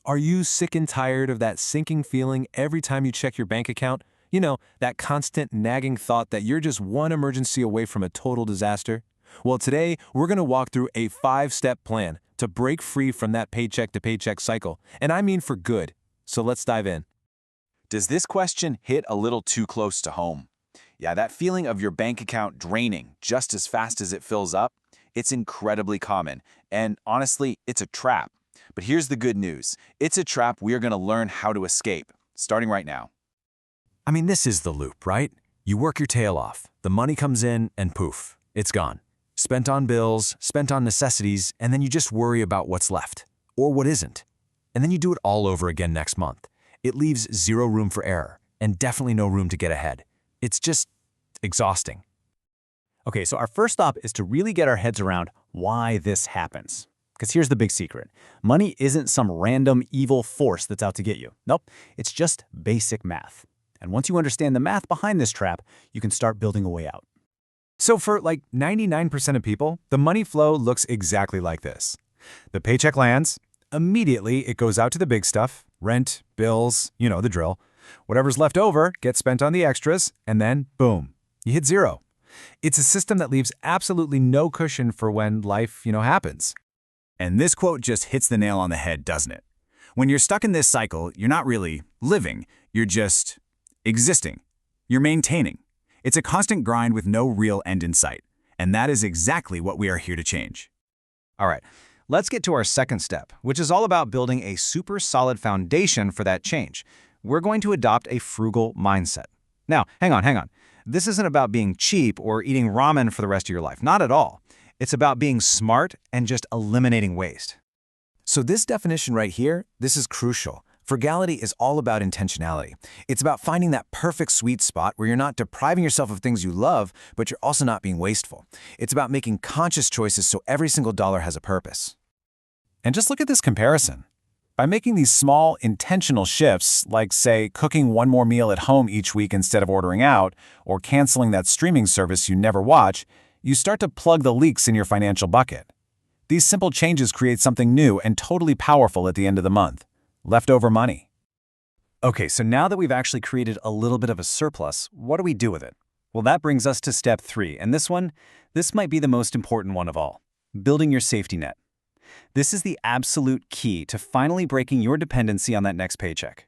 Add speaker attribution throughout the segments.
Speaker 1: Are you sick and tired of that sinking feeling every time you check your bank account? You know, that constant nagging thought that you're just one emergency away from a total disaster? Well, today we're going to walk through a 5-step plan to break free from that paycheck to paycheck cycle, and I mean for good. So let's dive in.
Speaker 2: Does this question hit a little too close to home? Yeah, that feeling of your bank account draining just as fast as it fills up, it's incredibly common, and honestly, it's a trap. But here's the good news. It's a trap we are going to learn how to escape, starting right now.
Speaker 1: I mean, this is the loop, right? You work your tail off, the money comes in, and poof, it's gone. Spent on bills, spent on necessities, and then you just worry about what's left, or what isn't. And then you do it all over again next month. It leaves zero room for error, and definitely no room to get ahead. It's just exhausting.
Speaker 3: Okay, so our first stop is to really get our heads around why this happens. Because here's the big secret. Money isn't some random evil force that's out to get you. Nope, it's just basic math. And once you understand the math behind this trap, you can start building a way out.
Speaker 1: So for like 99% of people, the money flow looks exactly like this. The paycheck lands, immediately it goes out to the big stuff, rent, bills, you know the drill. Whatever's left over gets spent on the extras, and then boom, you hit zero. It's a system that leaves absolutely no cushion for when life, happens.
Speaker 4: And this quote just hits the nail on the head, doesn't it? When you're stuck in this cycle, you're not really living, you're just existing. You're maintaining. It's a constant grind with no real end in sight. And that is exactly what we are here to change.
Speaker 3: All right, let's get to our second step, which is all about building a super solid foundation for that change. We're going to adopt a frugal mindset. Now, hang on. This isn't about being cheap or eating ramen for the rest of your life. Not at all. It's about being smart and just eliminating waste.
Speaker 1: So this definition right here, this is crucial. Frugality is all about intentionality. It's about finding that perfect sweet spot where you're not depriving yourself of things you love, but you're also not being wasteful. It's about making conscious choices so every single dollar has a purpose. And just look at this comparison. By making these small, intentional shifts, like, say, cooking one more meal at home each week instead of ordering out, or canceling that streaming service you never watch, you start to plug the leaks in your financial bucket. These simple changes create something new and totally powerful at the end of the month. Leftover money.
Speaker 3: Okay, so now that we've actually created a little bit of a surplus, what do we do with it? Well, that brings us to step 3, and this might be the most important one of all, building your safety net. This is the absolute key to finally breaking your dependency on that next paycheck.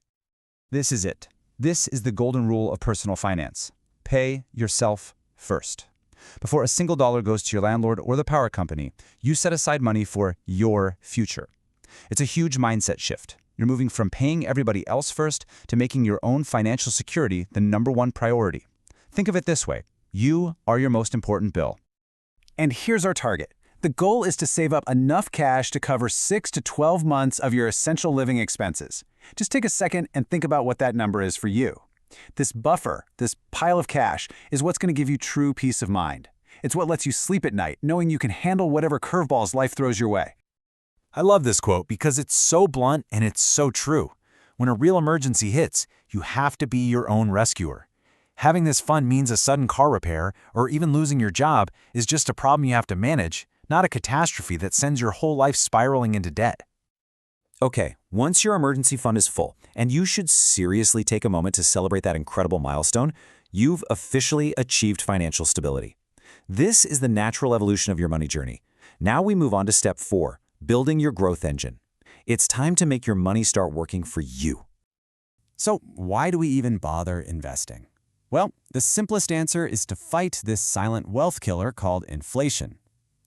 Speaker 5: This is it. This is the golden rule of personal finance. Pay yourself first. Before a single dollar goes to your landlord or the power company, you set aside money for your future. It's a huge mindset shift. You're moving from paying everybody else first to making your own financial security the #1 priority. Think of it this way. You are your most important bill.
Speaker 3: And here's our target. The goal is to save up enough cash to cover 6 to 12 months of your essential living expenses. Just take a second and think about what that number is for you. This buffer, this pile of cash, is what's going to give you true peace of mind. It's what lets you sleep at night, knowing you can handle whatever curveballs life throws your way.
Speaker 1: I love this quote because it's so blunt and it's so true. When a real emergency hits, you have to be your own rescuer. Having this fund means a sudden car repair or even losing your job is just a problem you have to manage, not a catastrophe that sends your whole life spiraling into debt. Okay, once your emergency fund is full, and you should seriously take a moment to celebrate that incredible milestone, you've officially achieved financial stability. This is the natural evolution of your money journey. Now we move on to step 4, building your growth engine. It's time to make your money start working for you.
Speaker 5: So why do we even bother investing? Well, the simplest answer is to fight this silent wealth killer called inflation.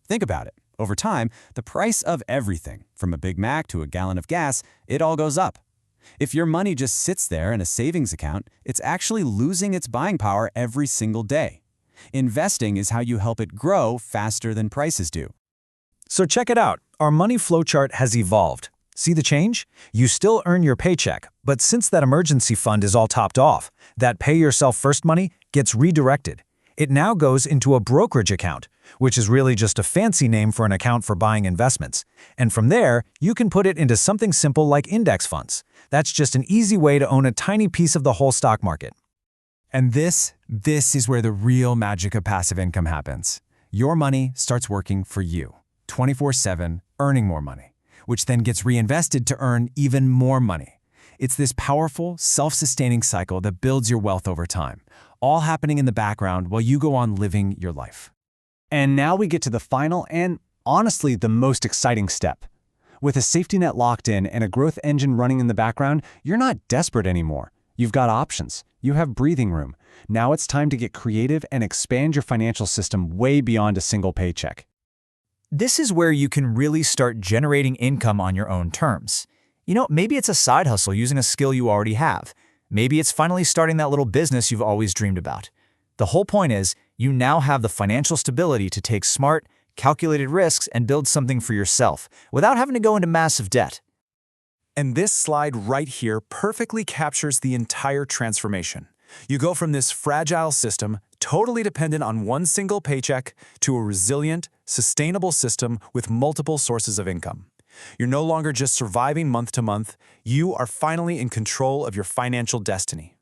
Speaker 5: Think about it. Over time, the price of everything, from a Big Mac to a gallon of gas, it all goes up. If your money just sits there in a savings account, it's actually losing its buying power every single day. Investing is how you help it grow faster than prices do.
Speaker 1: So check it out. Our money flow chart has evolved. See the change? You still earn your paycheck, but since that emergency fund is all topped off, that pay yourself first money gets redirected. It now goes into a brokerage account, which is really just a fancy name for an account for buying investments. And from there, you can put it into something simple like index funds. That's just an easy way to own a tiny piece of the whole stock market.
Speaker 5: And this is where the real magic of passive income happens. Your money starts working for you, 24/7, earning more money. which then gets reinvested to earn even more money. It's this powerful, self-sustaining cycle that builds your wealth over time, all happening in the background while you go on living your life.
Speaker 3: And now we get to the final and, honestly, the most exciting step. With a safety net locked in and a growth engine running in the background, you're not desperate anymore. You've got options. You have breathing room. Now it's time to get creative and expand your financial system way beyond a single paycheck.
Speaker 6: This is where you can really start generating income on your own terms. Maybe it's a side hustle using a skill you already have. Maybe it's finally starting that little business you've always dreamed about. The whole point is, you now have the financial stability to take smart, calculated risks and build something for yourself without having to go into massive debt.
Speaker 1: And this slide right here perfectly captures the entire transformation. You go from this fragile system, totally dependent on one single paycheck, to a resilient, sustainable system with multiple sources of income. You're no longer just surviving month to month, you are finally in control of your financial destiny.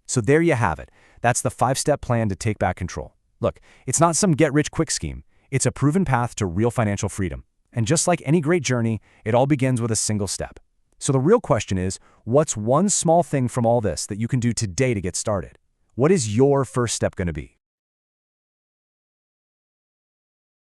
Speaker 3: So there you have it. That's the 5-step plan to take back control. Look, it's not some get-rich-quick scheme. It's a proven path to real financial freedom. And just like any great journey, it all begins with a single step. So the real question is, what's one small thing from all this that you can do today to get started? What is your first step going to be?